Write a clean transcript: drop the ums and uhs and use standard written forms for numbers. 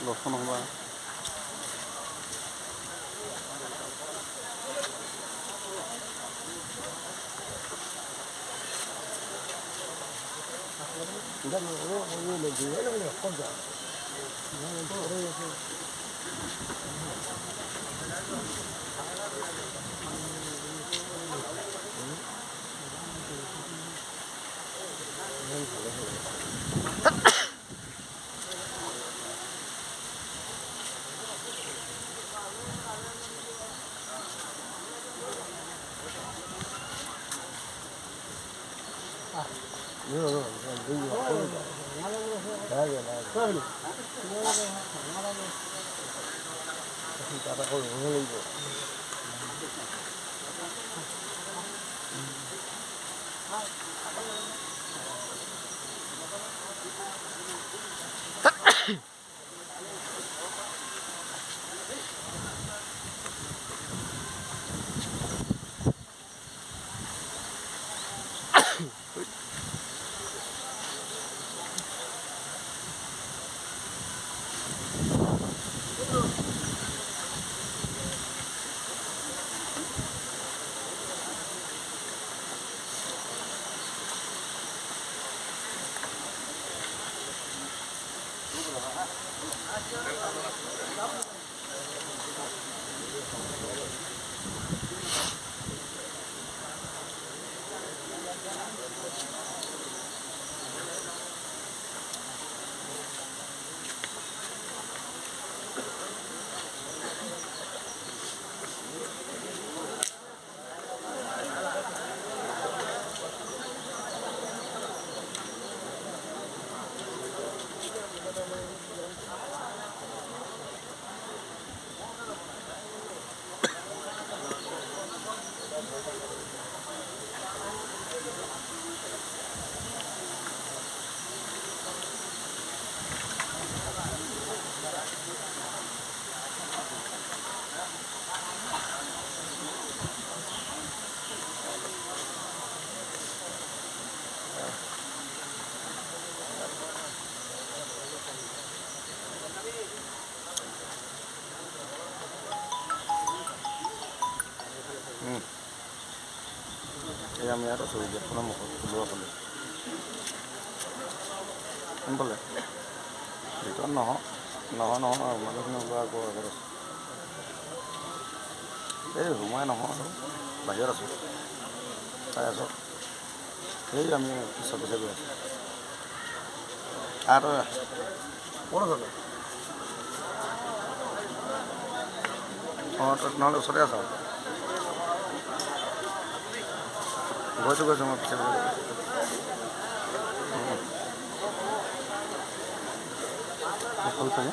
লক্ষণ হবা আমি ইয়াত আছোঁ গেটখনৰ মুখত ওলোৱা ফালে কোনফালে ভিতৰত নহয় মানুহখিনি ওলোৱা আকৌ আগত আছোঁ এই সোমাই নহয় আৰু বাহিৰত আছোঁ চাই আছোঁ সেই আমি পিছে গৈ আছোঁ আৰু ক'ত আছ অঁ তই নহ'লে ওচৰতে আছ গৈছোঁ মই পিছে হ'ল চাগে